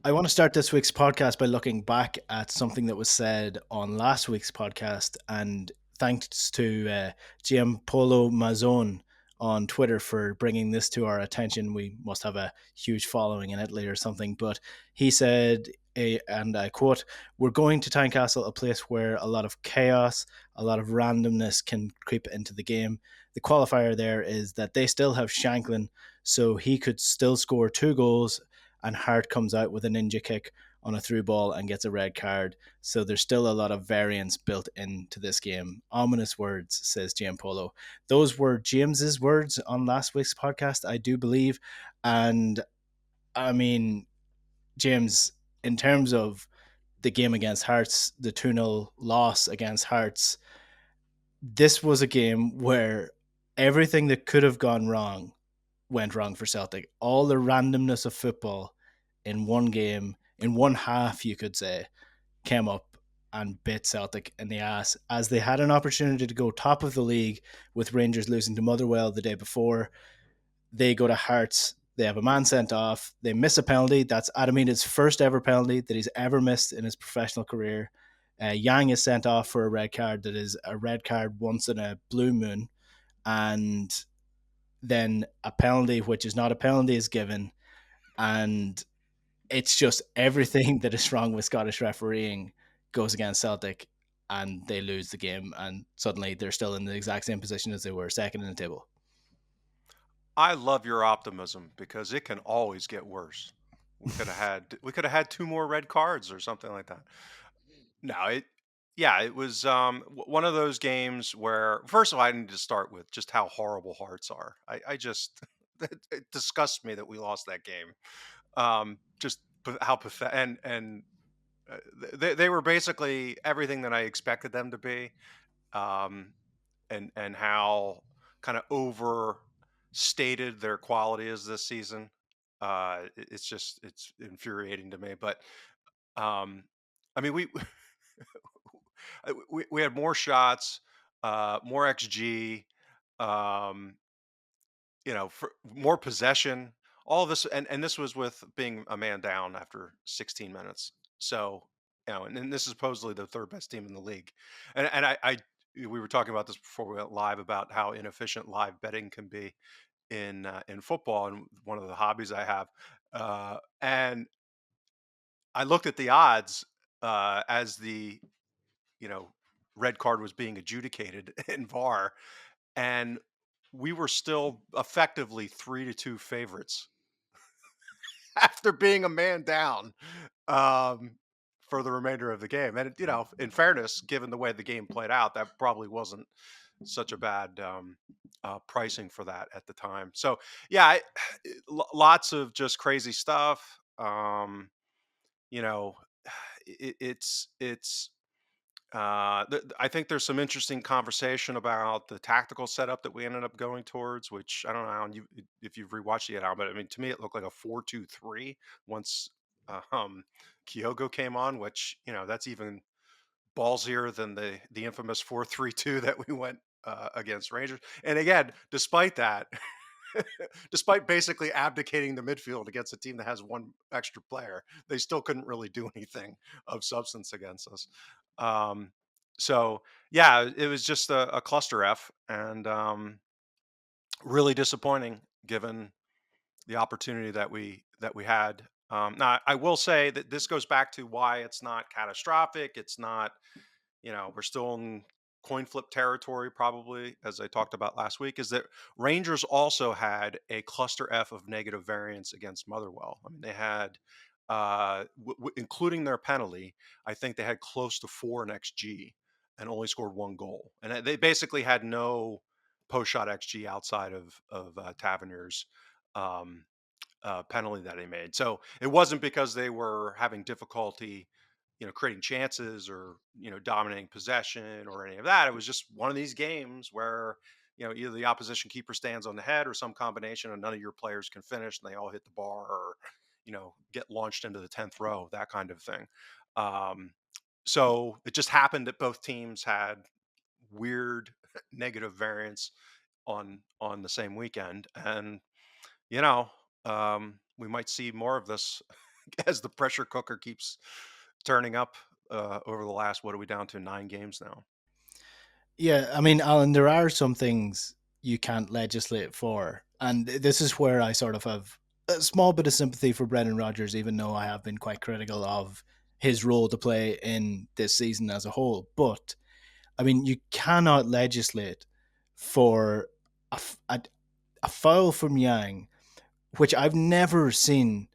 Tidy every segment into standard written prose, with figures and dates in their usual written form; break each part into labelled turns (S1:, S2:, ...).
S1: I want to start this week's podcast by looking back at something that was said on last week's podcast, and thanks to Giampolo Mazzone on Twitter for bringing this to our attention. We must have a huge following in Italy or something, but he said, and I quote, "We're going to Tynecastle, a place where a lot of chaos, a lot of randomness can creep into the game. The qualifier there is that they still have Shanklin, so he could still score 2 goals, and Hart comes out with a ninja kick on a through ball and gets a red card. So there's still a lot of variance built into this game." Ominous words, says Giampolo. Those were James's words on last week's podcast, I do believe. And I mean, James, in terms of the game against Hearts, the 2-0 loss against Hearts, this was a game where everything that could have gone wrong went wrong for Celtic. All the randomness of football in one game, in one half, you could say, came up and bit Celtic in the ass as they had an opportunity to go top of the league with Rangers losing to Motherwell the day before. They go to Hearts. They have a man sent off. They miss a penalty. That's Adamina's first ever penalty that he's ever missed in his professional career. Yang is sent off for a red card that is a red card once in a blue moon. And then a penalty, which is not a penalty, is given. And it's just everything that is wrong with Scottish refereeing goes against Celtic, and they lose the game. And suddenly they're still in the exact same position as they were, second in the table.
S2: I love your optimism because it can always get worse. We could have had two more red cards or something like that. No, it was one of those games where first of all I need to start with just how horrible Hearts are. I just it disgusts me that we lost that game. Just how pathetic and they were basically everything that I expected them to be. Um, and how kind of overstated their quality is this season. It's infuriating to me. But um, I mean, we had more shots, more xG, um, for more possession. All of this, and this was with being a man down after 16 minutes. So and this is supposedly the third best team in the league, and I we were talking about this before we went live about how inefficient live betting can be in football, and one of the hobbies I have. And I looked at the odds as the you know red card was being adjudicated in VAR, and we were still effectively 3-2 favorites after being a man down um, for the remainder of the game. And in fairness, given the way the game played out, that probably wasn't such a bad pricing for that at the time. So yeah, lots of just crazy stuff. You know, it's I think there's some interesting conversation about the tactical setup that we ended up going towards, which I don't know if you've rewatched it yet, Al, but I mean, to me, it looked like a 4-2-3 once Kyogo came on, which that's even ballsier than the infamous 4-3-2 that we went against Rangers. And again, despite that, despite basically abdicating the midfield against a team that has one extra player, they still couldn't really do anything of substance against us. Um, so yeah, it was just a cluster F, and really disappointing given the opportunity that we had. Now, I will say that this goes back to why it's not catastrophic. It's not, we're still in coin flip territory, probably, as I talked about last week, is that Rangers also had a cluster F of negative variance against Motherwell. I mean, they had, including their penalty, I think they had close to 4 in XG and only scored 1 goal. And they basically had no post shot XG outside of Tavernier's um, penalty that he made. So it wasn't because they were having difficulty, creating chances or dominating possession or any of that. It was just one of these games where either the opposition keeper stands on the head or some combination, and none of your players can finish, and they all hit the bar or get launched into the 10th row, that kind of thing. Um, so it just happened that both teams had weird negative variance on the same weekend, and you know, we might see more of this as the pressure cooker keeps turning up over the last, what are we down to, 9 games now?
S1: Yeah, I mean, Alan, there are some things you can't legislate for, and this is where I sort of have a small bit of sympathy for Brendan Rodgers, even though I have been quite critical of his role to play in this season as a whole. But I mean, you cannot legislate for a foul from Yang, which I've never seen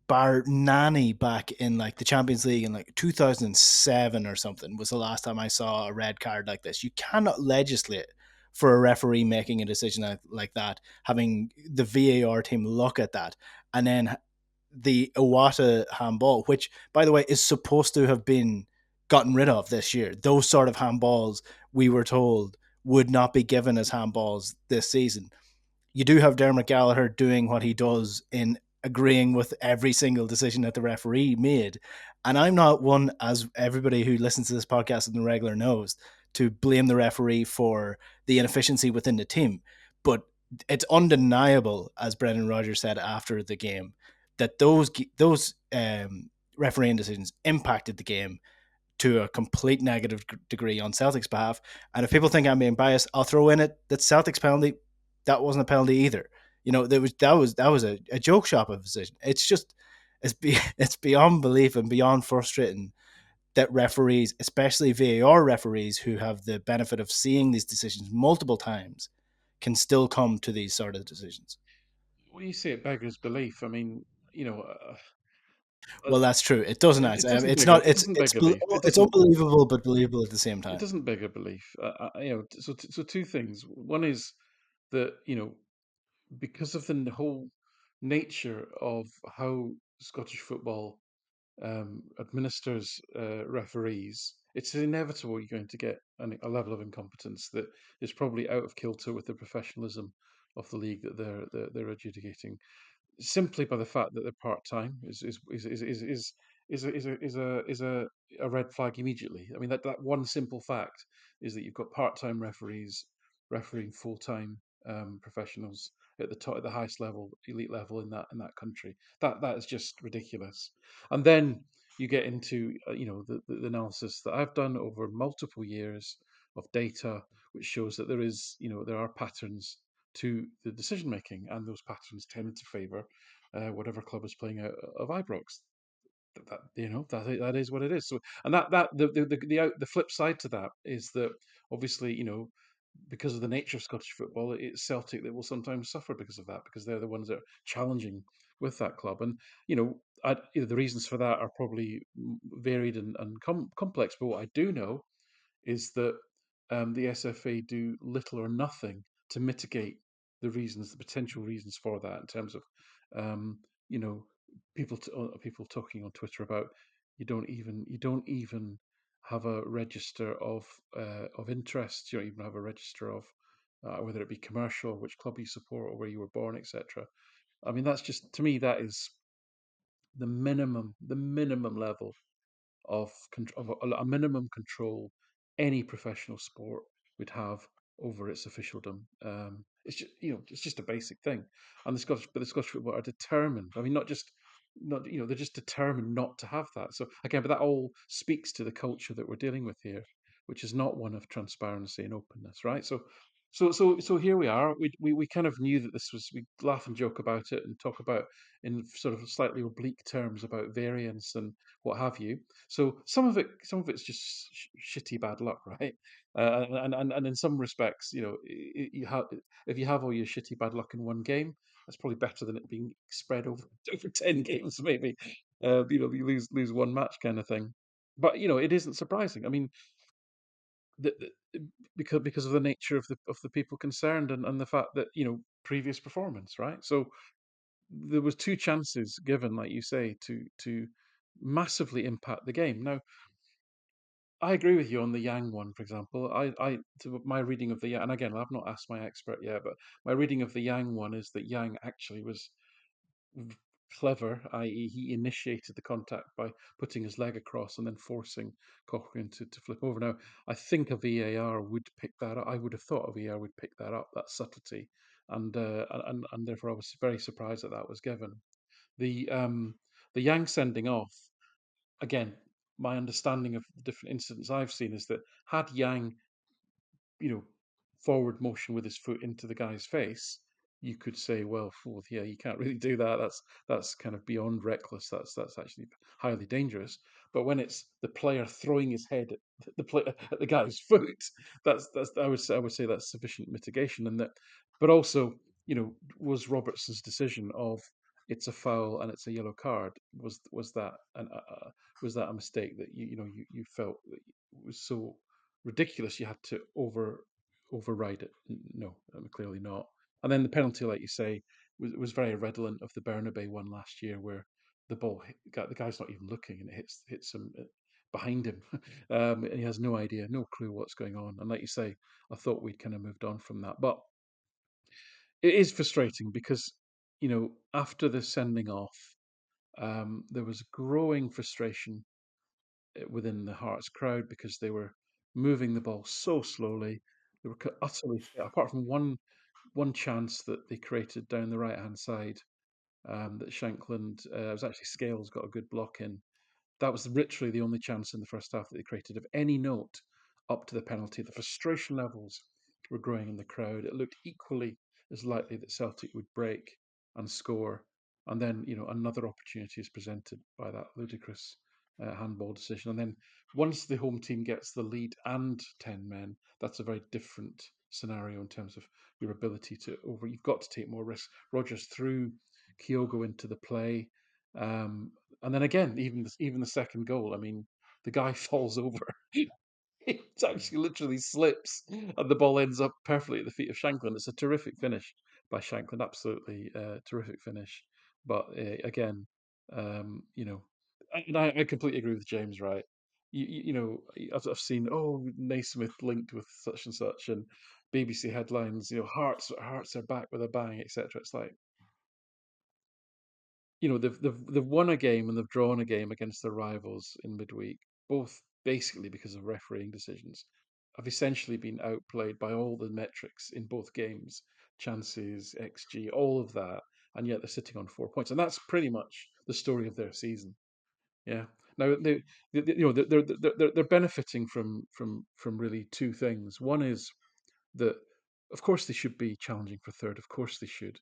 S1: bar Nani back in like the Champions League in like 2007 or something was the last time I saw a red card like this. You cannot legislate for a referee making a decision like that, having the VAR team look at that, and then the Iwata handball, which by the way is supposed to have been gotten rid of this year. Those sort of handballs we were told would not be given as handballs this season. You do have Dermot Gallagher doing what he does in agreeing with every single decision that the referee made. And I'm not one, as everybody who listens to this podcast and the regular knows, to blame the referee for the inefficiency within the team. But it's undeniable, as Brendan Rodgers said after the game, that those refereeing decisions impacted the game to a complete negative degree on Celtic's behalf. And if people think I'm being biased, I'll throw in it that Celtic's penalty, that wasn't a penalty either. You know, that was a joke shop of a decision. It's just it's beyond belief and beyond frustrating that referees, especially VAR referees who have the benefit of seeing these decisions multiple times, can still come to these sort of decisions.
S3: Well, you say it beggars belief. I mean, you know,
S1: Well, that's true. It doesn't
S3: it
S1: actually.
S3: doesn't
S1: It's
S3: beg a,
S1: not.
S3: it doesn't beg a belief. It
S1: It's
S3: doesn't.
S1: unbelievable, but believable at the same
S3: It
S1: time.
S3: doesn't beg a belief. So two things. One is that because of the whole nature of how Scottish football administers referees, it's inevitable you're going to get a level of incompetence that is probably out of kilter with the professionalism of the league that they're adjudicating, simply by the fact that they're part time is a red flag immediately. I mean that one simple fact is that you've got part time referees refereeing full time professionals at the highest level, elite level in that country. That is just ridiculous. And then you get into the analysis that I've done over multiple years of data, which shows that there are patterns to the decision making, and those patterns tend to favour whatever club is playing out of Ibrox. That is what it is. So, and that the flip side to that is that obviously because of the nature of Scottish football, it's Celtic that will sometimes suffer because of that, because they're the ones that are challenging with that club. And the reasons for that are probably varied and complex. But what I do know is that the SFA do little or nothing to mitigate the potential reasons for that, in terms of, um, you know, people talking on Twitter about you don't even have a register of interests. You don't even have a register of whether it be commercial, which club you support, or where you were born, etc. I mean, that's just, to me, that is the minimum level of a minimum control any professional sport would have over its officialdom. It's just a basic thing, and the Scottish football are determined. I mean, not they're just determined not to have that. So again, but that all speaks to the culture that we're dealing with here, which is not one of transparency and openness, right? So here we are. We kind of knew that this was. We laugh and joke about it and talk about in sort of slightly oblique terms about variance and what have you. So some of it's just shitty bad luck, right? And in some respects, you have if you have all your shitty bad luck in one game, that's probably better than it being spread over over 10 games, maybe. You lose one match kind of thing. But it isn't surprising. I mean, because of the nature of the people concerned, and the fact that previous performance, right? So there was two chances given, like you say, to massively impact the game. Now, I agree with you on the Yang one, for example. My reading of the Yang, and again, I've not asked my expert yet, but my reading of the Yang one is that Yang actually was clever, i.e., he initiated the contact by putting his leg across and then forcing Cochrane to flip over. Now, I think a VAR would pick that up. I would have thought a VAR would pick that up, that subtlety, and therefore I was very surprised that that was given. The The Yang sending off, again, my understanding of the different incidents I've seen is that had Yang, you know, forward motion with his foot into the guy's face, you could say, well, yeah, you can't really do that. That's kind of beyond reckless. That's actually highly dangerous. But when it's the player throwing his head at at the guy's foot, that's I would say that's sufficient mitigation. And that, but also, was Robertson's decision of it's a foul and it's a yellow card, was that a mistake that you felt that was so ridiculous you had to override it? No, clearly not. And then the penalty, like you say, was very redolent of the Bernabeu one last year, where the ball the guy's not even looking and it hits him behind him, and he has no idea, no clue what's going on. And like you say, I thought we'd kind of moved on from that, but it is frustrating because after the sending off, there was growing frustration within the Hearts crowd because they were moving the ball so slowly. They were utterly apart from one chance that they created down the right hand side, that Shankland, it was actually Scales got a good block in. That was literally the only chance in the first half that they created of any note up to the penalty. The frustration levels were growing in the crowd. It looked equally as likely that Celtic would break and score. And then, another opportunity is presented by that ludicrous handball decision. And then once the home team gets the lead and 10 men, that's a very different scenario in terms of your ability to you've got to take more risks. Rogers threw Kyogo into the play. And then again, even the second goal, I mean, the guy falls over. It actually literally slips, and the ball ends up perfectly at the feet of Shankland. It's a terrific finish by Shankland, absolutely terrific finish. But again, and I completely agree with James. Right, I've seen Naismith linked with such and such, and BBC headlines. Hearts are back with a bang, etc. It's like, they've won a game and they've drawn a game against their rivals in midweek, both basically because of refereeing decisions. Have essentially been outplayed by all the metrics in both games, chances, XG, all of that, and yet they're sitting on 4 points, and that's pretty much the story of their season. Yeah. Now they're benefiting from really two things. One is that, of course, they should be challenging for third. Of course, they should.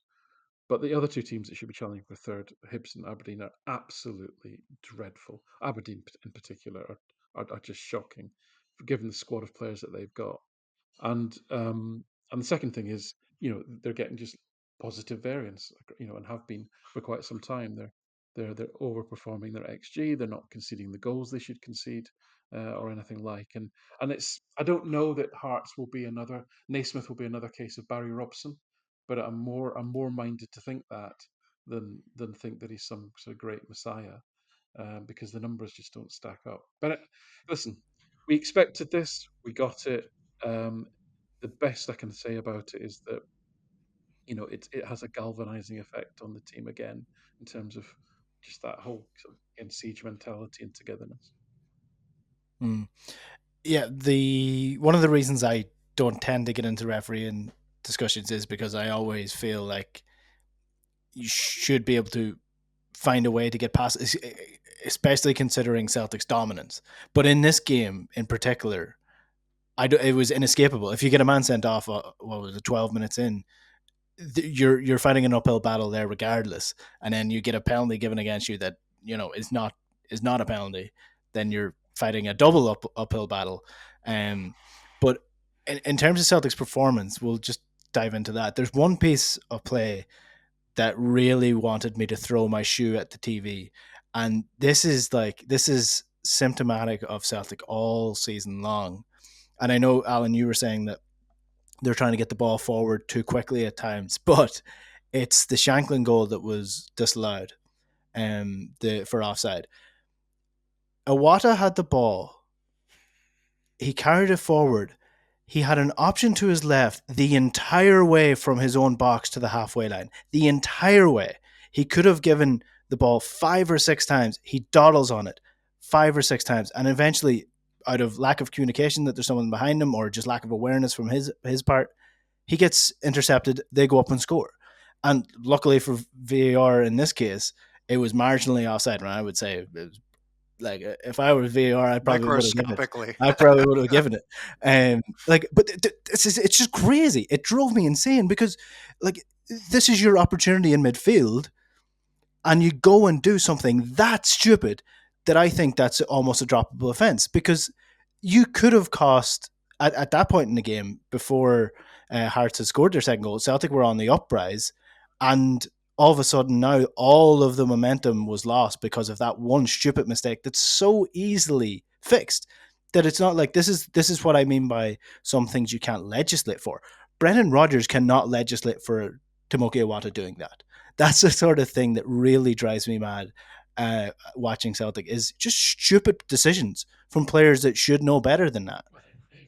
S3: But the other two teams that should be challenging for third, Hibs and Aberdeen, are absolutely dreadful. Aberdeen, in particular, are just shocking, given the squad of players that they've got. And the second thing is, they're getting just positive variance, and have been for quite some time. They're overperforming their XG. They're not conceding the goals they should concede, or anything like. And I don't know that Hearts will be another Naismith will be another case of Barry Robson, but I'm more minded to think that than think that he's some sort of great messiah, because the numbers just don't stack up. But listen, we expected this, we got it. Um, the best I can say about it is that it has a galvanizing effect on the team again in terms of just that whole sort of siege mentality and togetherness.
S1: Mm. Yeah, the one of the reasons I don't tend to get into refereeing discussions is because I always feel like you should be able to find a way to get past, especially considering Celtic's dominance. But in this game in particular, it was inescapable. If you get a man sent off, what was it, 12 minutes in, you're fighting an uphill battle there regardless, and then you get a penalty given against you that is not a penalty, then you're fighting a double uphill battle. But in terms of Celtic's performance, we'll just dive into that. There's one piece of play that really wanted me to throw my shoe at the TV, and this is symptomatic of Celtic all season long. And I know, Alan, you were saying that they're trying to get the ball forward too quickly at times, but it's the Shanklin goal that was disallowed, for offside. Iwata had the ball. He carried it forward. He had an option to his left the entire way from his own box to the halfway line. The entire way. He could have given the ball 5 or 6 times. He dawdles on it 5 or 6 times. And eventually, out of lack of communication that there's someone behind him or just lack of awareness from his part, he gets intercepted. They go up and score. And luckily for VAR in this case, it was marginally offside. And I would say it was like if I were VAR, I probably would have given it.
S2: Microscopically.
S1: I probably would have given it. But it's just crazy. It drove me insane because like this is your opportunity in midfield, and you go and do something that stupid that I think that's almost a droppable offence because you could have cost at that point in the game before Hearts had scored their second goal. Celtic were on the uprise, and all of a sudden now all of the momentum was lost because of that one stupid mistake that's so easily fixed that it's not like this is what I mean by some things you can't legislate for. Brendan Rodgers cannot legislate for Tomoki Iwata doing that. That's the sort of thing that really drives me mad watching Celtic is just stupid decisions from players that should know better than that.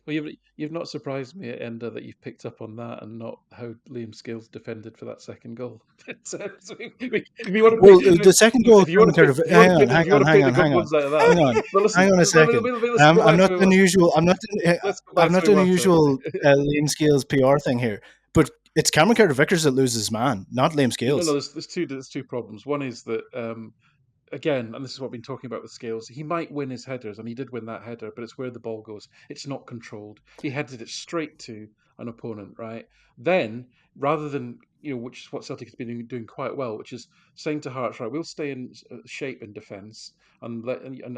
S3: Well, you've not surprised me at Enda that you've picked up on that and not how Liam Scales defended for that second goal. So if you want to
S1: Well,
S3: pick,
S1: the second goal,
S3: if you want to pick, if you want to pick, if you want to pick the good ones out of that.
S1: hang on,
S3: But listen,
S1: hang on a second.
S3: let's go
S1: I'm
S3: back
S1: not
S3: to
S1: doing the usual.
S3: let's go
S1: I'm
S3: back
S1: not
S3: to
S1: doing the
S3: Iwata.
S1: usual Liam Scales PR thing here. But it's Cameron Carter Vickers that loses man, not Liam
S3: No.
S1: Scales.
S3: There's two problems. One is that again, and this is what I've been talking about with Scales, he might win his headers, and he did win that header, but it's where the ball goes. It's not controlled. He headed it straight to an opponent, right? Then, rather than, which is what Celtic has been doing quite well, which is saying to Hearts, right, we'll stay in shape in defence, and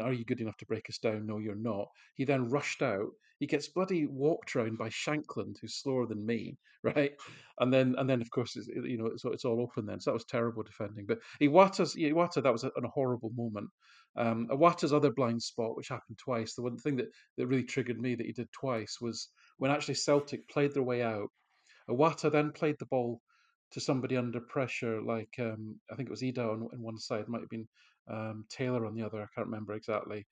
S3: are you good enough to break us down? No, you're not. He then rushed out. He gets bloody walked around by Shankland, who's slower than me, right? And then of course it's all open then. So that was terrible defending. But Iwata, that was a horrible moment. Iwata's other blind spot, which happened twice. The one thing that really triggered me that he did twice was when actually Celtic played their way out. Iwata then played the ball to somebody under pressure, like I think it was Ida on one side, might have been Taylor on the other. I can't remember exactly.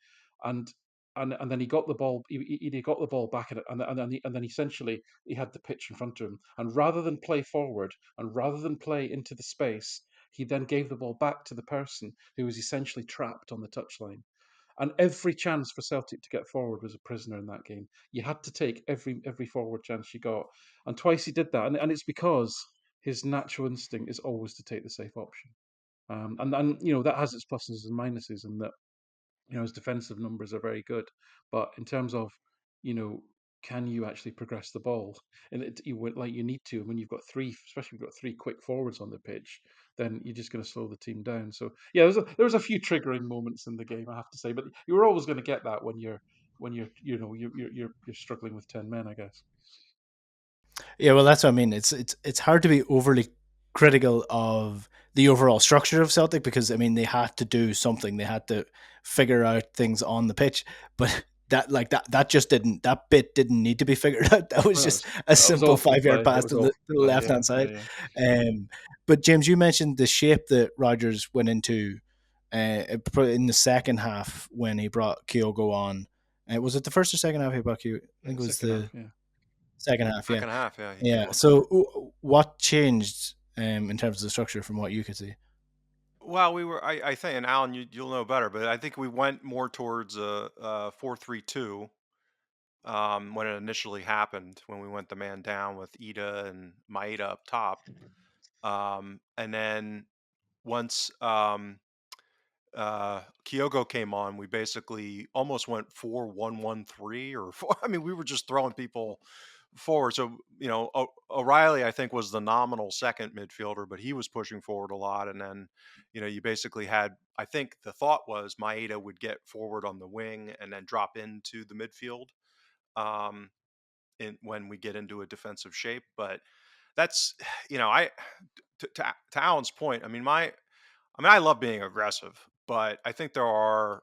S3: And and then he got the ball. He got the ball back, and then essentially he had the pitch in front of him. And rather than play forward, and rather than play into the space, he then gave the ball back to the person who was essentially trapped on the touchline. And every chance for Celtic to get forward was a prisoner in that game. You had to take every forward chance you got, and twice he did that, and it's because his natural instinct is always to take the safe option. And that has its pluses and minuses, and that his defensive numbers are very good, but in terms of you know can you actually progress the ball, and you need to when you've got three, especially if you've got three quick forwards on the pitch, then you're just going to slow the team down. So yeah, there was a few triggering moments in the game, I have to say, but you were always going to get that when you're struggling with 10 men, I guess.
S1: Yeah, well, that's what I mean. It's hard to be overly critical of the overall structure of Celtic because I mean they had to do something. They had to figure out things on the pitch, but that just didn't that bit didn't need to be figured out. That was
S3: Well,
S1: just a
S3: that was
S1: simple
S3: awful
S1: 5 yard
S3: play. It
S1: pass
S3: was
S1: to the
S3: awful play.
S1: left
S3: Yeah,
S1: hand
S3: yeah,
S1: side.
S3: yeah.
S1: But James, you mentioned the shape that Rogers went into in the second half when he brought Kyogo on. Was it the first or second half he brought Kyogo? I think it was
S3: Second half,
S1: the
S3: yeah.
S1: second half. Yeah,
S2: Second half, yeah, he came
S1: yeah.
S2: on.
S1: So what changed in terms of the structure from what you could see?
S2: Well, I think, and Alan, you'll know better, but I think we went more towards a 4-3-2 when it initially happened, when we went the man down with Ida and Maeda up top. And then once Kyogo came on, we basically almost went 4-1-1-3 or four. I mean, we were just throwing people forward. So, O'Reilly, I think, was the nominal second midfielder, but he was pushing forward a lot. And then, you basically had, I think the thought was Maeda would get forward on the wing and then drop into the midfield um, when we get into a defensive shape. But that's, I, to Alan's point, I love being aggressive, but I think there are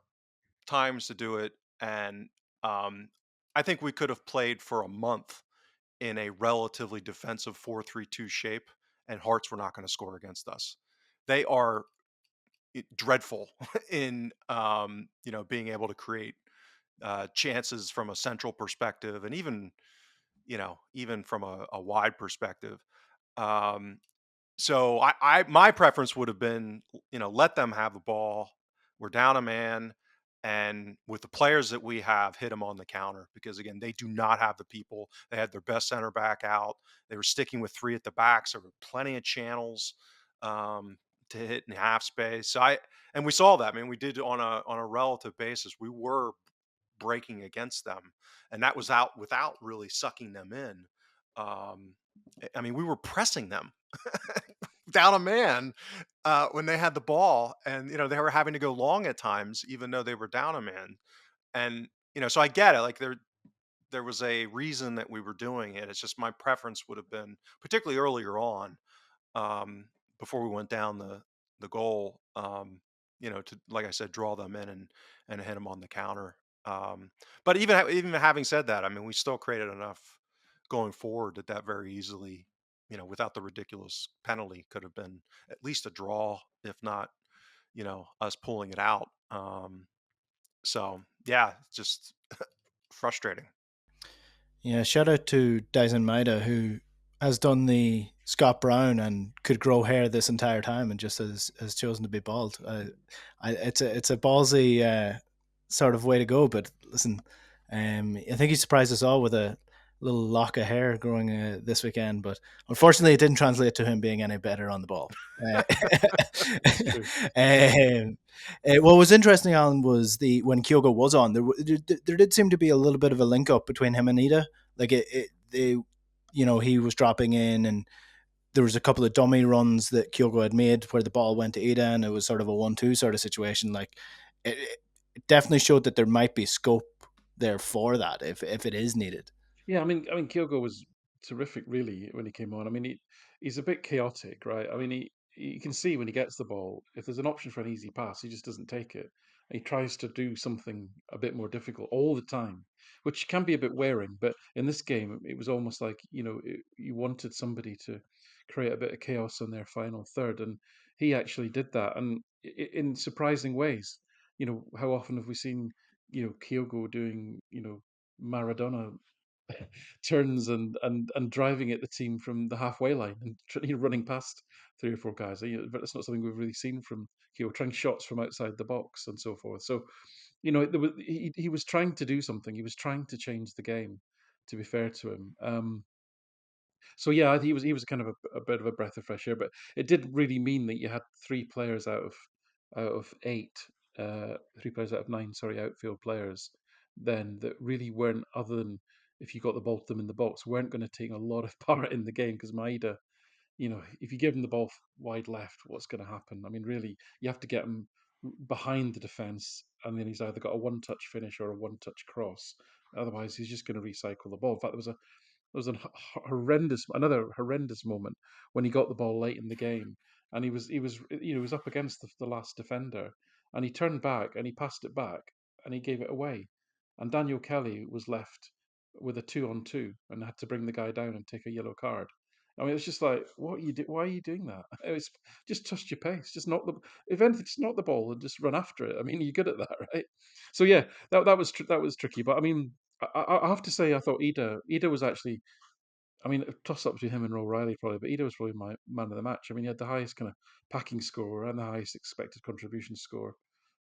S2: times to do it. And um, I think we could have played for a month in a relatively defensive 4-3-2 shape, and Hearts were not going to score against us. They are dreadful in being able to create chances from a central perspective, and even from a wide perspective. Um, so my preference would have been, let them have the ball. We're down a man, and with the players that we have, hit them on the counter because again, they do not have the people. They had their best center back out. They were sticking with three at the back, so there were plenty of channels to hit in half space. And we saw that. I mean, we did on a relative basis. We were breaking against them, and that was out without really sucking them in. Um, I mean, we were pressing them down a man when they had the ball, and they were having to go long at times, even though they were down a man. And so I get it. Like there was a reason that we were doing it. It's just my preference would have been, particularly earlier on, um, before we went down the goal, to, like I said, draw them in and hit them on the counter. But even having said that, I mean, we still created enough going forward that very easily, without the ridiculous penalty, could have been at least a draw, if not, us pulling it out. So yeah, just frustrating.
S1: Yeah, shout out to Dyson Maida, who has done the Scott Brown and could grow hair this entire time and just has chosen to be bald. It's a ballsy sort of way to go, but listen, I think he surprised us all with a little lock of hair growing this weekend, but unfortunately, it didn't translate to him being any better on the ball.
S3: It's true.
S1: What was interesting, Alan, was when Kyogo was on, there did seem to be a little bit of a link up between him and Ida. Like he was dropping in, and there was a couple of dummy runs that Kyogo had made where the ball went to Ida, and it was sort of a 1-2 sort of situation. Like it definitely showed that there might be scope there for that if it is needed.
S3: Yeah, I mean, Kyogo was terrific, really, when he came on. I mean, he's a bit chaotic, right? I mean, you can see when he gets the ball, if there's an option for an easy pass, he just doesn't take it. He tries to do something a bit more difficult all the time, which can be a bit wearing. But in this game, it was almost like you wanted somebody to create a bit of chaos on their final third, and he actually did that, and in surprising ways. How often have we seen Kyogo doing Maradona turns and driving at the team from the halfway line and running past three or four guys. But it's not something we've really seen from trying shots from outside the box and so forth. So he was trying to do something. He was trying to change the game. To be fair to him, so yeah, he was kind of a bit of a breath of fresh air. But it did really mean that you had three players out of eight, three players out of nine, sorry, outfield players, then that really weren't, other than if you got the ball to them in the box, weren't going to take a lot of part in the game because Maida, if you give him the ball wide left, what's going to happen? I mean, really, you have to get him behind the defense, and then he's either got a one-touch finish or a one-touch cross. Otherwise, he's just going to recycle the ball. In fact, there was another horrendous moment when he got the ball late in the game, and he was up against the last defender, and he turned back and he passed it back and he gave it away, and Daniel Kelly was left with a 2-on-2 and had to bring the guy down and take a yellow card. I mean, it's just like, what you do? Why are you doing that? It's just trust your pace. Just not the if anything, just not the ball and just run after it. I mean, you're good at that, right? So yeah, that was tricky. But I mean, I have to say, I thought Ida was actually, I mean, a toss up between him and O'Reilly probably, but Ida was probably my man of the match. I mean, he had the highest kind of packing score and the highest expected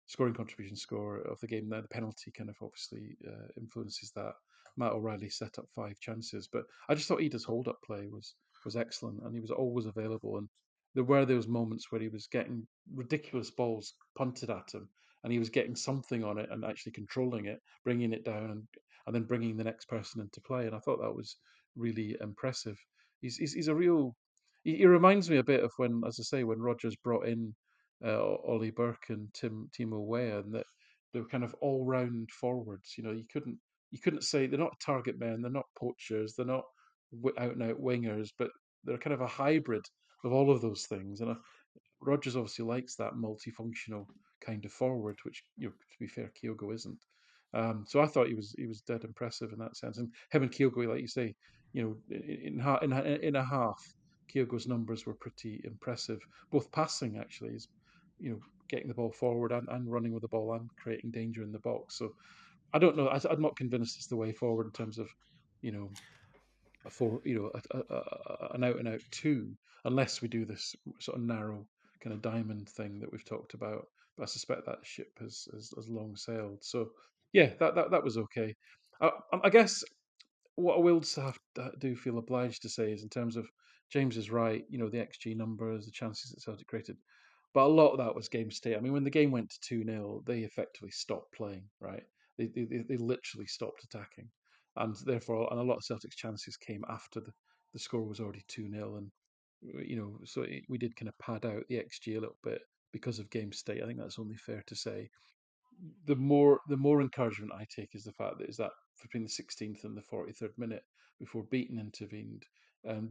S3: scoring contribution score of the game. There, the penalty kind of obviously influences that. Matt O'Reilly set up 5 chances, but I just thought Ida's hold up play was excellent, and he was always available. And there were those moments where he was getting ridiculous balls punted at him, and he was getting something on it and actually controlling it, bringing it down, and then bringing the next person into play. And I thought that was really impressive. He's a real. He reminds me a bit of when, as I say, when Rogers brought in Ollie Burke and Timo Weah, and that they were kind of all round forwards. You couldn't say they're not target men, they're not poachers, they're not out and out wingers, but they're kind of a hybrid of all of those things. And Rogers obviously likes that multifunctional kind of forward, which, to be fair, Kyogo isn't. So I thought he was dead impressive in that sense. And him and Kyogo, like you say, in a half, Kyogo's numbers were pretty impressive. Both passing actually is, getting the ball forward and running with the ball and creating danger in the box. So I don't know. I'm not convinced it's the way forward in terms of, you know, a four, an out and out two, unless we do this sort of narrow kind of diamond thing that we've talked about. But I suspect that ship has long sailed. So yeah, that was okay. I guess what I will do feel obliged to say is, in terms of, James is right. The XG numbers, the chances that Celtic created. But a lot of that was game state. I mean, when the game went to 2-0, they effectively stopped playing, right? They literally stopped attacking. And therefore, and a lot of Celtic's chances came after the score was already 2-0. And, so we did kind of pad out the XG a little bit because of game state. I think that's only fair to say. The more encouragement I take is the fact that between the 16th and the 43rd minute, before Beaton intervened,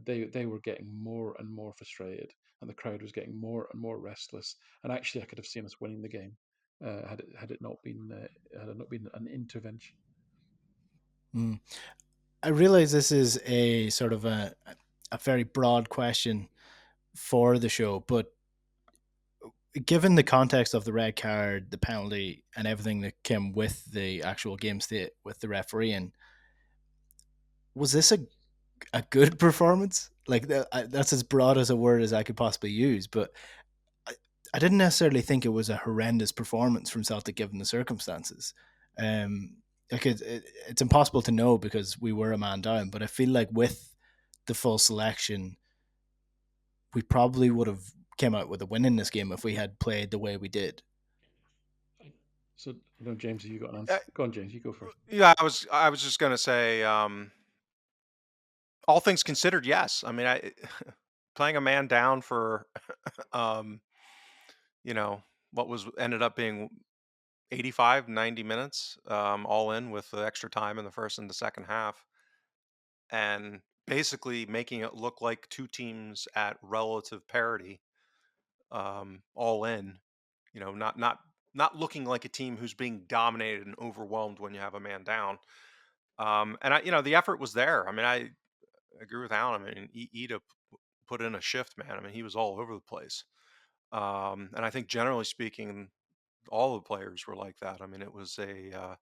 S3: they were getting more and more frustrated, and the crowd was getting more and more restless. And actually, I could have seen us winning the game had it not been an intervention.
S1: Mm. I realize this is a sort of a very broad question for the show, but given the context of the red card, the penalty, and everything that came with the actual game state with the refereeing, was this a good performance? Like that's as broad as a word as I could possibly use, but I, I didn't necessarily think it was a horrendous performance from Celtic given the circumstances. Like it's impossible to know because we were a man down, but I feel like with the full selection, we probably would have came out with a win in this game if we had played the way we did.
S3: So, James, have you got an
S2: Uh,
S3: answer? Go on, James, you go first.
S2: yeah, I was just gonna say, all things considered, yes. I mean, I playing a man down for, um, you know, what was ended up being 85, 90 minutes, all in with the extra time in the first and the second half, and basically making it look like two teams at relative parity, all in. Not looking like a team who's being dominated and overwhelmed when you have a man down. And the effort was there. I mean, I agree with Alan. I mean, Ida put in a shift, man. I mean, he was all over the place. And I think generally speaking, all the players were like that. I mean, it was an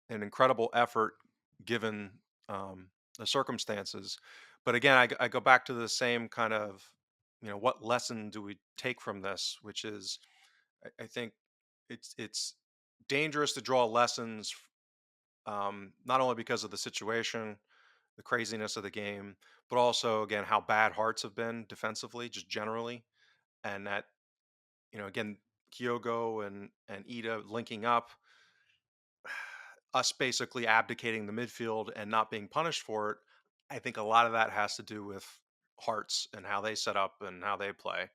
S2: incredible effort given the circumstances. But again, I go back to the same kind of, what lesson do we take from this? Which is, I think it's dangerous to draw lessons, not only because of the situation, the craziness of the game, but also again how bad Hearts have been defensively, just generally, and that again Kyogo and Ida linking up, us basically abdicating the midfield and not being punished for it. I think a lot of that has to do with Hearts and how they set up and how they play.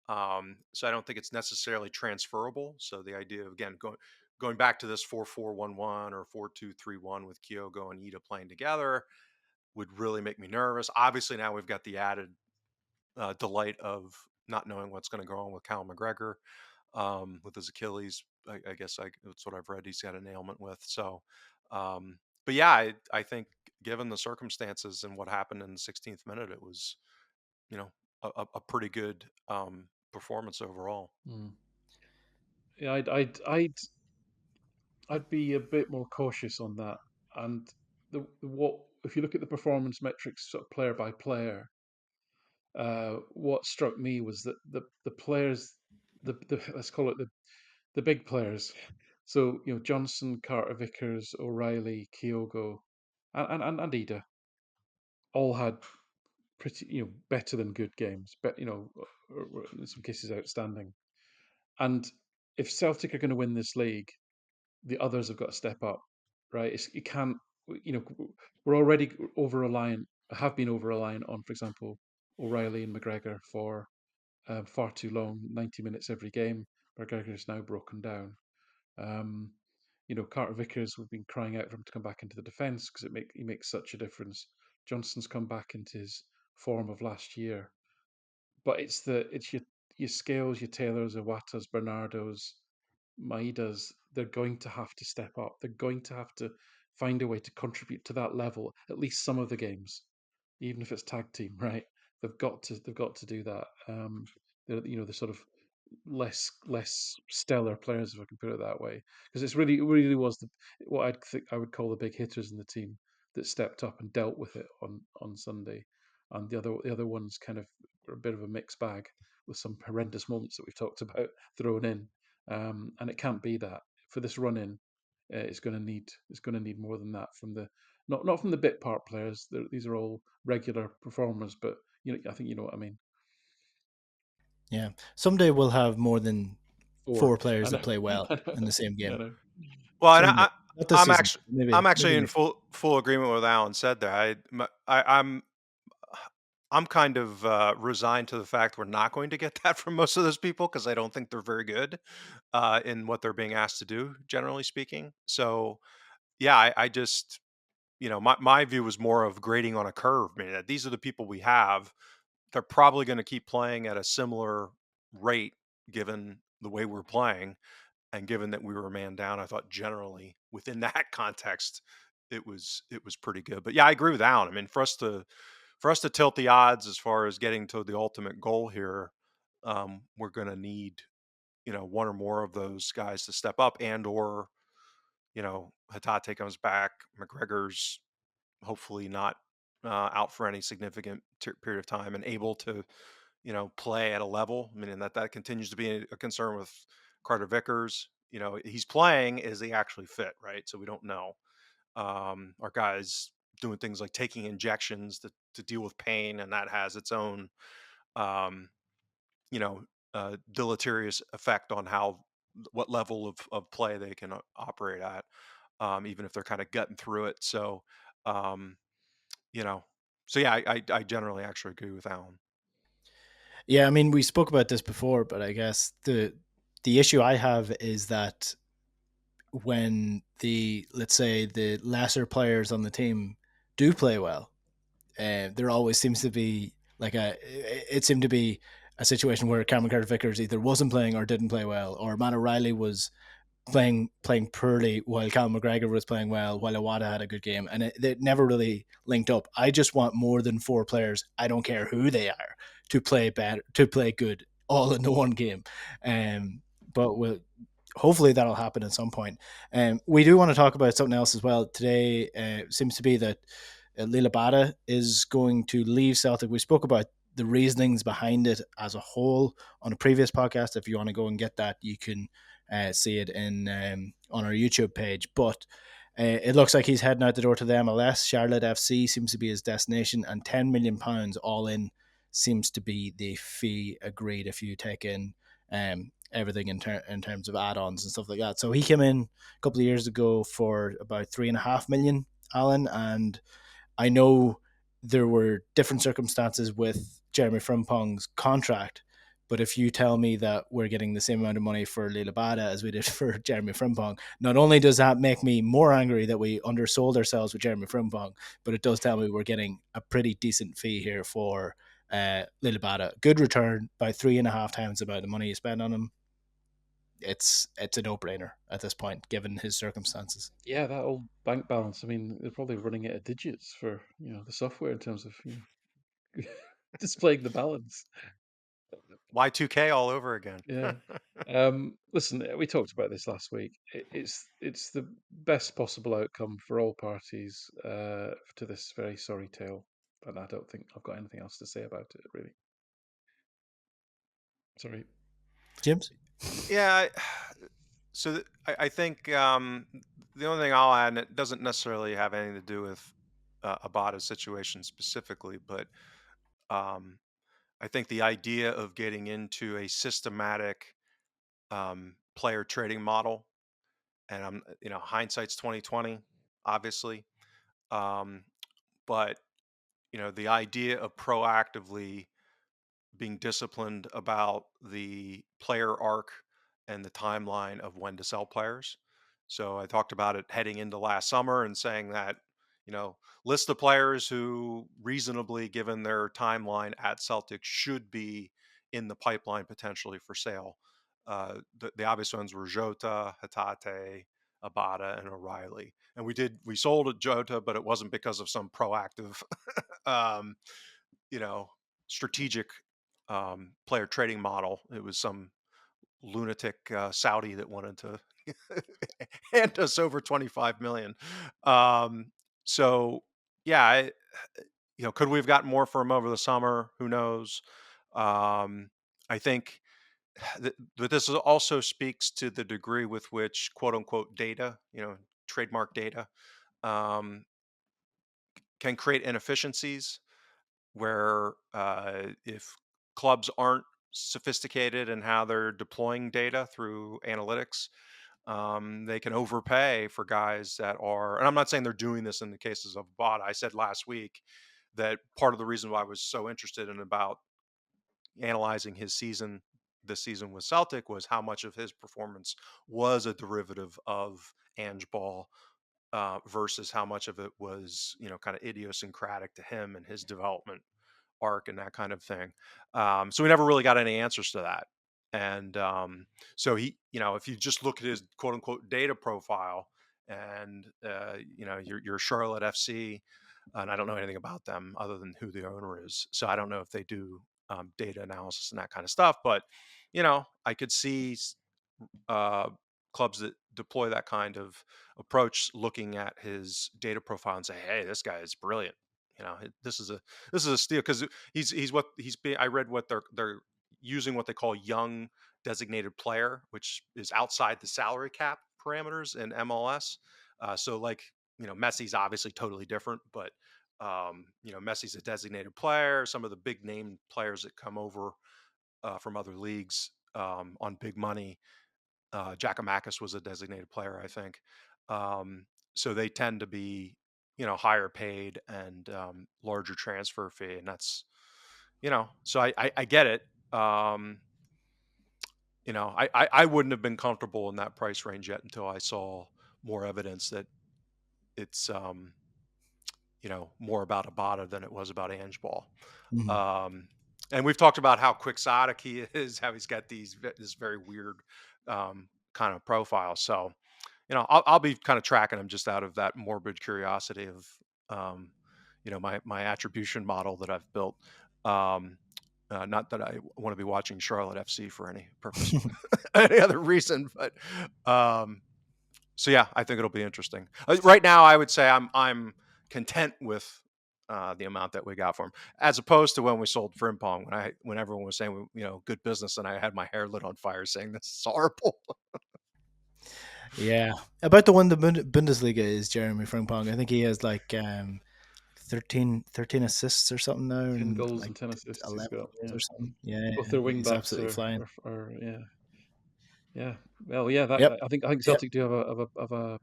S2: So I don't think it's necessarily transferable. So the idea of again going back to this 4-4-1-1 or 4-2-3-1 with Kyogo and Ida playing together would really make me nervous. Obviously, now we've got the added delight of not knowing what's going to go on with Cal McGregor with his Achilles. I guess that's what I've read. He's got an ailment with. So, but yeah, I think given the circumstances and what happened in the 16th minute, it was you know a pretty good performance overall.
S3: Mm. Yeah, I'd be a bit more cautious on that. And what if you look at the performance metrics, sort of player by player, what struck me was that the players, the let's call it the big players. So Johnson, Carter, Vickers, O'Reilly, Kyogo, and Ida all had pretty better than good games, but or in some cases outstanding. And if Celtic are going to win this league, the others have got to step up, right? You can't, you know, we're already over reliant, have been over reliant on, for example, O'Reilly and McGregor for far too long, 90 minutes every game. McGregor is now broken down. Um, Carter Vickers, we've been crying out for him to come back into the defence because he makes such a difference. Johnson's come back into his form of last year, but it's your Scales, your Taylors, your Wattas, Bernardos, Maidas, they're going to have to step up. They're going to have to find a way to contribute to that level, at least some of the games, even if it's tag team, right? They've got to do that. The sort of less stellar players, if I can put it that way, because it really was what I would call the big hitters in the team that stepped up and dealt with it on Sunday, and the other ones kind of were a bit of a mixed bag with some horrendous moments that we've talked about thrown in, and it can't be that for this run in. It's going to need more than that from the not from the bit part players. These are all regular performers, but I think you know what I mean.
S1: Yeah. Someday we'll have more than
S3: Four.
S1: four players
S3: I
S1: that
S3: know.
S1: play well
S3: I
S1: in the
S3: know.
S1: same
S3: I
S1: game.
S3: know.
S2: Well, and
S1: Someday. Not this
S2: I'm
S1: season.
S2: actually
S1: Maybe
S2: I'm actually in
S1: next.
S2: full agreement with Alan said there. I'm kind of resigned to the fact we're not going to get that from most of those people because I don't think they're very good in what they're being asked to do, generally speaking. So yeah, I just my view was more of grading on a curve. I mean, these are the people we have. They're probably going to keep playing at a similar rate given the way we're playing. And given that we were a man down, I thought generally within that context, it was pretty good. But yeah, I agree with Alan. I mean, for us to tilt the odds as far as getting to the ultimate goal here, we're going to need one or more of those guys to step up, and or Hatate comes back, McGregor's hopefully not out for any significant period of time and able to play at a level. I mean, and that continues to be a concern with Carter Vickers. He's playing. Is he actually fit? Right. So we don't know. Our guys doing things like taking injections to deal with pain, and that has its own, um, you know, deleterious effect on what level of play they can operate at, even if they're kind of gutting through it. So, um, you know, so yeah, I generally actually agree with Alan.
S1: Yeah, I mean, we spoke about this before, but I guess the issue I have is that when the, let's say, the lesser players on the team do play well, there always seems to be like it seemed to be a situation where Cameron Carter Vickers either wasn't playing or didn't play well, or Matt O'Reilly was playing poorly while Cal McGregor was playing well, while Awada had a good game, and it never really linked up. I just want more than four players. I don't care who they are to play better, to play good, all in the one game. But hopefully that'll happen at some point. We do want to talk about something else as well today. Seems to be that Liel Abada is going to leave Celtic. We spoke about the reasonings behind it as a whole on a previous podcast. If you want to go and get that, you can see it in on our YouTube page. But it looks like he's heading out the door to the MLS. Charlotte FC seems to be his destination, and £10 million all in seems to be the fee agreed if you take in everything in terms of add-ons and stuff like that. So he came in a couple of years ago for about 3.5 million, Alan, and I know there were different circumstances with Jeremy Frimpong's contract, but if you tell me that we're getting the same amount of money for Liel Abada as we did for Jeremy Frimpong, not only does that make me more angry that we undersold ourselves with Jeremy Frimpong, but it does tell me we're getting a pretty decent fee here for Liel Abada. Good return, by 3.5 times the amount of money you spend on him. It's a no brainer at this point, given his circumstances.
S3: Yeah, that old bank balance. I mean, they're probably running it at digits for the software in terms of displaying the balance.
S2: Y2K all over again.
S3: Yeah. Listen, we talked about this last week. It's the best possible outcome for all parties to this very sorry tale, and I don't think I've got anything else to say about it really. Sorry.
S1: James?
S2: Yeah. I think the only thing I'll add, and it doesn't necessarily have anything to do with Abada's situation specifically, but um, I think the idea of getting into a systematic player trading model, and hindsight's 2020, obviously, um, but the idea of proactively being disciplined about the player arc and the timeline of when to sell players. So I talked about it heading into last summer and saying that, list the players who reasonably, given their timeline at Celtic, should be in the pipeline potentially for sale. The obvious ones were Jota, Hatate, Abada, and O'Reilly. And we sold a Jota, but it wasn't because of some proactive um, you know, strategic player trading model. It was some lunatic Saudi that wanted to hand us over 25 million. So yeah, could we have gotten more for him over the summer? Who knows? I think but this also speaks to the degree with which quote unquote data, trademark data, um, can create inefficiencies where if clubs aren't sophisticated in how they're deploying data through analytics. They can overpay for guys that are, and I'm not saying they're doing this in the cases of Bot. I said last week that part of the reason why I was so interested in about analyzing his season this season with Celtic was how much of his performance was a derivative of Ange Ball versus how much of it was, kind of idiosyncratic to him and his development arc and that kind of thing. So we never really got any answers to that. And so he, if you just look at his quote unquote data profile and, your Charlotte FC, and I don't know anything about them other than who the owner is. So I don't know if they do data analysis and that kind of stuff. But, I could see uh, clubs that deploy that kind of approach looking at his data profile and say, "Hey, this guy is brilliant. This is a steal because he's what he's being." I read what they're using what they call young designated player, which is outside the salary cap parameters in MLS. So, like, Messi's obviously totally different, but Messi's a designated player. Some of the big name players that come over from other leagues on big money. Giacomakis was a designated player, I think. So they tend to be, higher paid and larger transfer fee, and that's, so I get it. I wouldn't have been comfortable in that price range yet until I saw more evidence that it's, more about Abada than it was about Ange Ball.
S1: Mhm.
S2: And we've talked about how quixotic he is, how he's got this very weird kind of profile. So, I'll be kind of tracking him just out of that morbid curiosity of, um, my attribution model that I've built. Um, not that I want to be watching Charlotte FC for any purpose, any other reason, but so yeah, I think it'll be interesting. Right now, I would say I'm content with the amount that we got for him, as opposed to when we sold Frimpong, when everyone was saying, good business, and I had my hair lit on fire saying this is horrible.
S1: Yeah, about the one the Bundesliga is Jeremy Frimpong. I think he has like 13 assists or something now,
S3: 10
S1: and
S3: goals
S1: like
S3: and 10 assists he's
S1: 11
S3: got.
S1: goals
S3: Yeah.
S1: or something. Yeah,
S3: Both their wing
S1: he's
S3: backs
S1: absolutely flying.
S3: yeah. Yeah. Well, yeah, that
S1: Yep,
S3: I think
S1: yep.
S3: Celtic do have a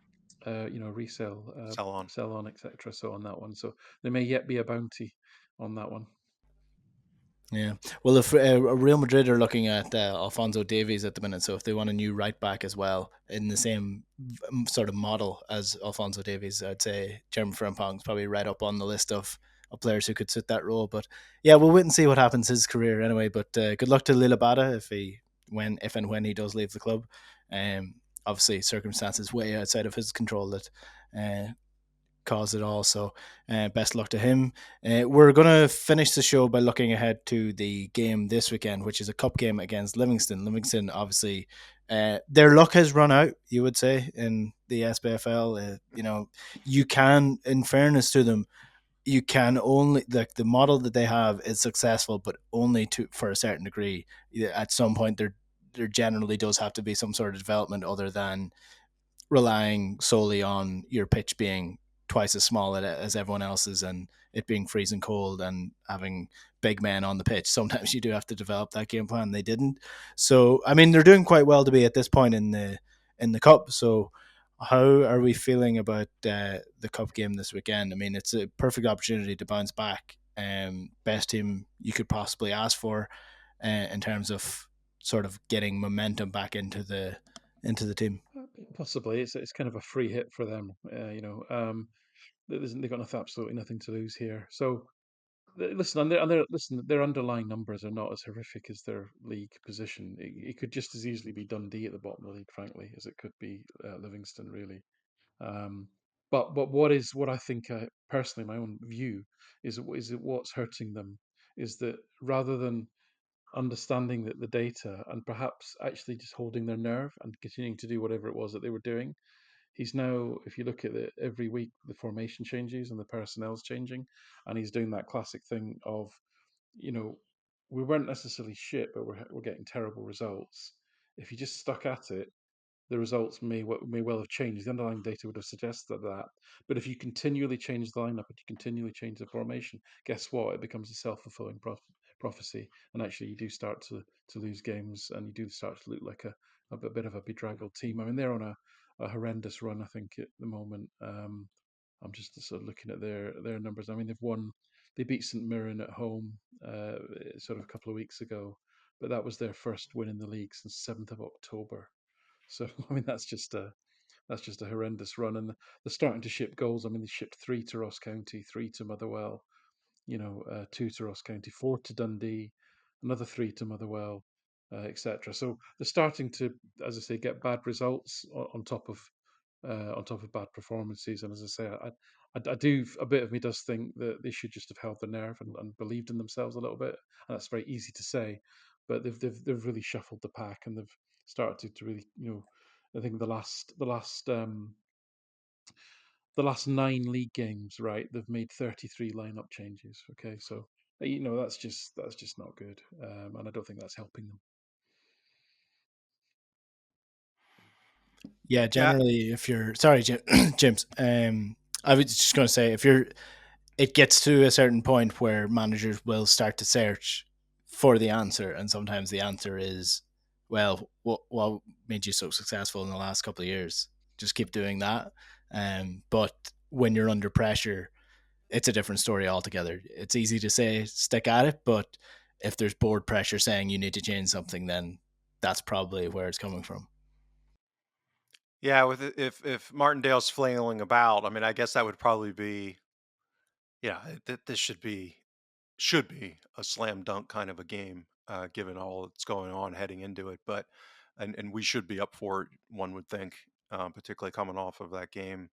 S3: resale,
S2: Sell on.
S3: sell on, etc. So on that one, so there may yet be a bounty on that one.
S1: Yeah. Well, if Real Madrid are looking at Alfonso Davies at the minute, so if they want a new right back as well in the same sort of model as Alfonso Davies, I'd say Jeremy Frimpong's probably right up on the list of players who could suit that role. But yeah, we'll wait and see what happens his career anyway. But good luck to Liel Abada if and when he does leave the club. Um, Obviously circumstances way outside of his control that uh, caused it all. So best luck to him. We're going to finish the show by looking ahead to the game this weekend, which is a cup game against Livingston. Livingston, obviously, their luck has run out, you would say, in the SPFL. You can, in fairness to them, you can only the model that they have is successful, but only to for a certain degree. At some point, there generally does have to be some sort of development other than relying solely on your pitch being twice as small as everyone else's and it being freezing cold and having big men on the pitch. Sometimes you do have to develop that game plan. They didn't. So I mean they're doing quite well to be at this point in the cup. So how are we feeling about the cup game this weekend? I mean it's a perfect opportunity to bounce back. Best team you could possibly ask for in terms of sort of getting momentum back into the team.
S3: Possibly, it's kind of a free hit for them. They've got absolutely nothing to lose here. So listen, listen, their underlying numbers are not as horrific as their league position. It could just as easily be Dundee at the bottom of the league, frankly, as it could be Livingston, really. Um, but what I think, personally, my own view is that what's hurting them is that rather than understanding that the data and perhaps actually just holding their nerve and continuing to do whatever it was that they were doing, he's now, if you look at it every week, the formation changes and the personnel's changing, and he's doing that classic thing of, you know, we weren't necessarily shit, but we're getting terrible results. If you just stuck at it, the results may well have changed. The underlying data would have suggested that. But if you continually change the lineup and you continually change the formation, guess what? It becomes a self fulfilling prophecy, and actually you do start to lose games, and you do start to look like a bit of a bedraggled team. I mean, they're on a horrendous run, I think, at the moment. I'm just sort of looking at their numbers. I mean, they beat St Mirren at home, sort of a couple of weeks ago, but that was their first win in the league since 7th of October. So I mean, that's just a horrendous run, and they're starting to ship goals. I mean, they shipped three to Ross County, three to Motherwell, two to Ross County, four to Dundee, another three to Motherwell, etc. So they're starting to, as I say, get bad results on top of bad performances. And as I say, I do, a bit of me does think that they should just have held the nerve and believed in themselves a little bit. And that's very easy to say, but they've really shuffled the pack, and they've started to really, I think the last nine league games, right? They've made 33 lineup changes. Okay, so that's just not good, and I don't think that's helping them.
S1: Yeah,
S2: Yeah,
S1: generally, if you're sorry, James, I was just going to say if you're, it gets to a certain point where managers will start to search for the answer, and sometimes the answer is, well, what made you so successful in the last couple of years? Just keep doing that. But when you're under pressure, it's a different story altogether. It's easy to say stick at it, but if there's board pressure saying you need to change something, then that's probably where it's coming from.
S2: yeah. If Martindale's flailing about, I mean, I guess that would probably be, yeah. This should be a slam dunk kind of a game, given all that's going on heading into it. But and we should be up for it, one would think, particularly coming off of that game.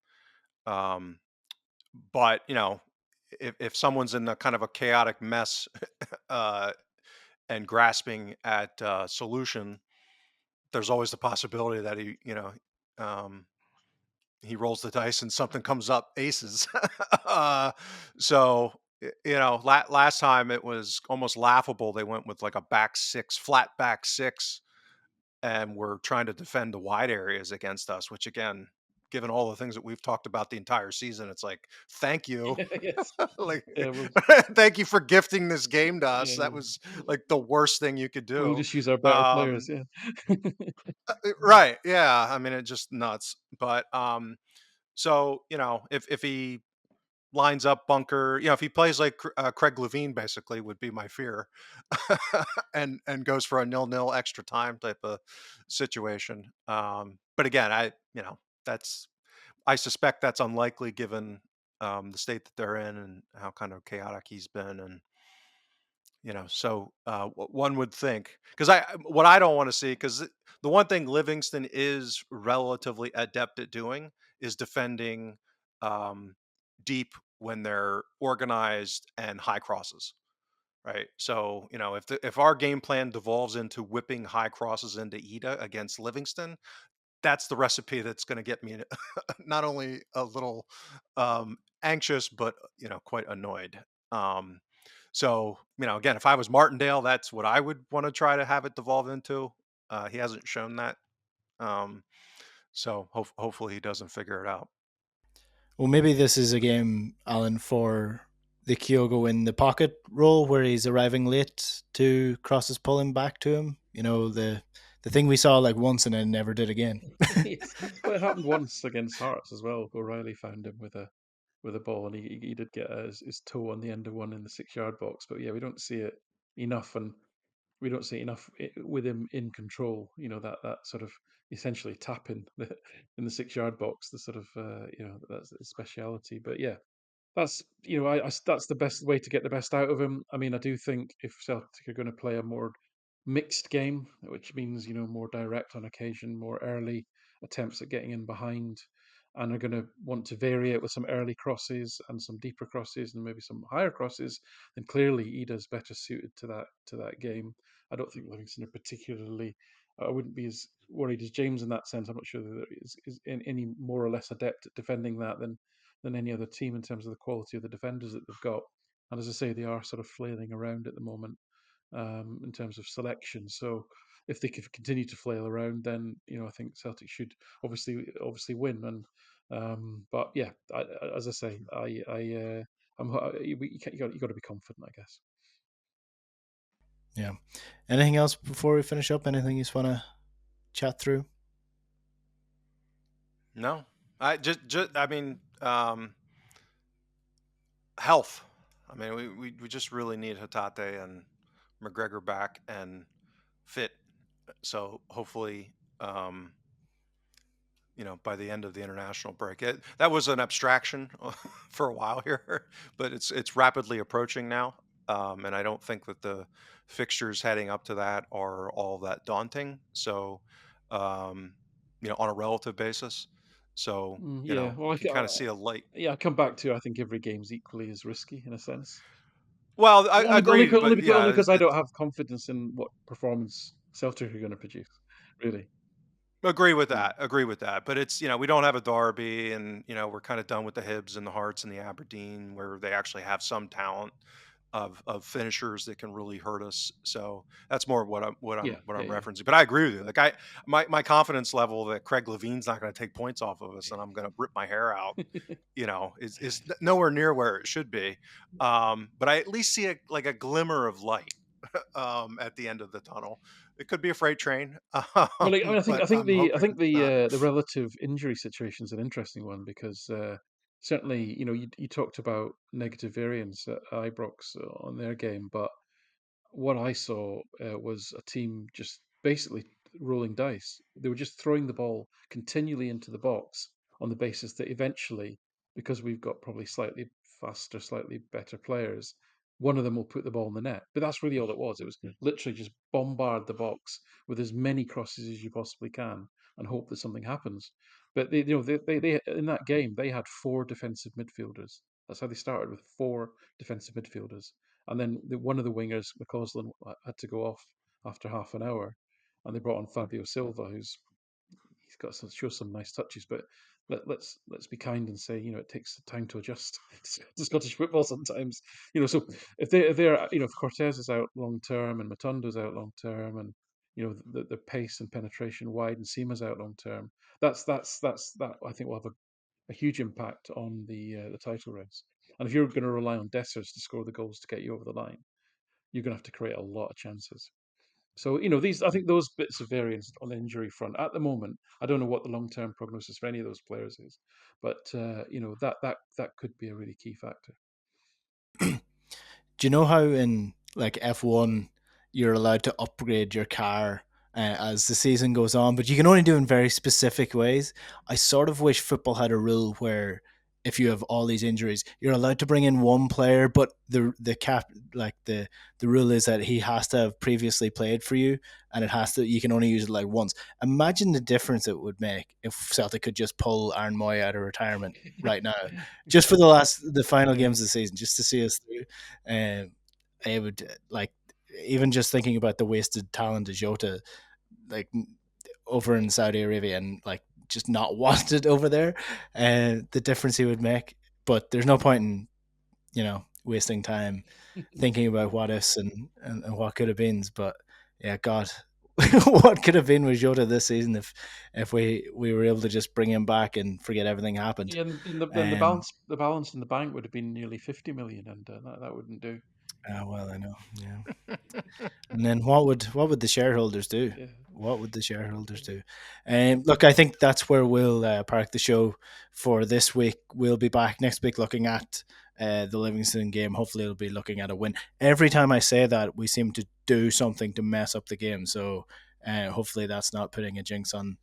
S2: Um, but if someone's in a kind of a chaotic mess, uh, and grasping at solution, there's always the possibility that um, he rolls the dice and something comes up aces. So last time it was almost laughable. They went with like a back six, flat back six, and were trying to defend the wide areas against us. Which again, given all the things that we've talked about the entire season, it's like thank you,
S3: Yeah, yes,
S2: like
S3: yeah. We'll
S2: thank you for gifting this game to us.
S3: yeah
S2: That was like the worst thing you could
S3: we'll
S2: do.
S3: just use our better players.
S2: Um,
S3: Yeah,
S2: right? Yeah. I mean, it just nuts. But so if he lines up bunker, if he plays like Craig Levine, basically would be my fear, and goes for a nil-nil extra time type of situation. But again, that's I suspect that's unlikely given the state that they're in and how kind of chaotic he's been, and so one would think, because what I don't want to see, because the one thing Livingston is relatively adept at doing is defending um, deep when they're organized and high crosses, right? So if our game plan devolves into whipping high crosses into Ida against Livingston, that's the recipe that's going to get me not only a little anxious, but quite annoyed. Um, so again, if I was Martindale, that's what I would want to try to have it devolve into. He hasn't shown that, um, so hopefully he doesn't figure it out.
S1: Well, maybe this is a game, Alan, for the Kyogo in the pocket role where he's arriving late to crosses pulling back to him. The thing we saw like once and then never did again.
S3: yes. Well, it happened once against Hearts as well. O'Reilly found him with a ball, and he did get his toe on the end of one in the 6 yard box. But yeah, we don't see it enough, and we don't see enough with him in control. That sort of essentially tapping in the 6 yard box, the sort of that's his speciality. But yeah, that's the best way to get the best out of him. I mean, I do think if Celtic are going to play a more mixed game, which means more direct on occasion, more early attempts at getting in behind, and are going to want to vary it with some early crosses and some deeper crosses and maybe some higher crosses, then clearly Ida's better suited to that game. I don't think Livingston are particularly. I wouldn't be as worried as James in that sense. I'm not sure that there is any more or less adept at defending that than any other team in terms of the quality of the defenders that they've got. And as I say, they are sort of flailing around at the moment in terms of selection. So if they could continue to flail around, then I think Celtic should obviously win. And but yeah, as I say, I'm you got to be confident, I guess.
S1: Yeah. Anything else before we finish up? Anything you just want to chat through?
S2: No, I mean, health. I mean, we just really need Hatate and McGregor back and fit. So hopefully, um, by the end of the international break, that was an abstraction for a while here, but it's rapidly approaching now. And I don't think that the fixtures heading up to that are all that daunting. So, um, on a relative basis. So,
S3: Yeah, well,
S2: you can kind of see a light.
S3: yeah, I come back to I think every game's equally as risky in a sense.
S2: Well, I agree,
S3: Only
S2: but
S3: because,
S2: yeah,
S3: I don't have confidence in what performance Celtic are going to produce. Really.
S2: agree with
S3: Yeah.
S2: that. Agree with that. But it's, we don't have a Derby, and we're kind of done with the Hibs and the Hearts and the Aberdeen, where they actually have some talent of finishers that can really hurt us. So that's more what I'm what I'm
S3: Yeah.
S2: what
S3: Yeah.
S2: I'm
S3: Yeah.
S2: referencing. But I agree with you. Like, my confidence level that Craig Levine's not going to take points off of us and I'm going to rip my hair out, is nowhere near where it should be. But I at least see a glimmer of light at the end of the tunnel. It could be a freight train,
S3: Well, like,
S2: but I'm
S3: I
S2: hoping
S3: think
S2: it's not.
S3: the relative injury situation is an interesting one because certainly you talked about negative variance at Ibrox on their game, but what I saw was a team just basically rolling dice. They were just throwing the ball continually into the box on the basis that eventually, because we've got probably slightly faster, slightly better players, one of them will put the ball in the net. But that's really all it was. It was literally just bombard the box with as many crosses as you possibly can and hope that something happens. But they in that game they had four defensive midfielders. That's how they started, with four defensive midfielders, and then one of the wingers, McCausland, had to go off after half an hour, and they brought on Fabio Silva, who's he's got some nice touches, but let's be kind and say it takes time to adjust to Scottish football sometimes. So if Cortez is out long term and Matundo's out long term, and the pace and penetration wide and Seema's out long term, that I think will have a huge impact on the title race. And if you're going to rely on Dessers to score the goals to get you over the line, you're going to have to create a lot of chances. So these I think those bits of variance on the injury front at the moment. I don't know what the long term prognosis for any of those players is, but that could be a really key factor.
S1: Do you know how in like F1 you're allowed to upgrade your car as the season goes on, but you can only do it in very specific ways? I sort of wish football had a rule where if you have all these injuries, you're allowed to bring in one player, but the rule is that he has to have previously played for you, and you can only use it like once. Imagine the difference it would make if Celtic could just pull Aaron Moy out of retirement right now, just for the final
S3: Yeah.
S1: games of the season, just to see us through. Um, I would like, even just thinking about the wasted talent of Jota, like over in Saudi Arabia, and like just not wanted over there, and the difference he would make. But there's no point in wasting time thinking about what ifs and what could have been. But yeah, God, what could have been with Jota this season if we were able to just bring him back and forget everything happened.
S3: Yeah, and then
S1: Um,
S3: the balance in the bank would have been nearly 50 million, and that wouldn't do.
S1: well, I know, yeah. And then what would the shareholders do?
S3: Yeah.
S1: What would the shareholders do? Look, I think that's where we'll park the show for this week. We'll be back next week looking at the Livingston game. Hopefully, it'll be looking at a win. Every time I say that, we seem to do something to mess up the game. So hopefully, that's not putting a jinx on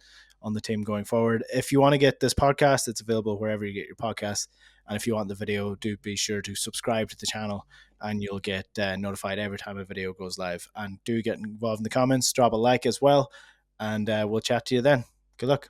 S1: the team going forward. If you want to get this podcast, it's available wherever you get your podcasts. And if you want the video, do be sure to subscribe to the channel, and you'll get notified every time a video goes live. And do get involved in the comments, drop a like as well, and we'll chat to you then. Good luck.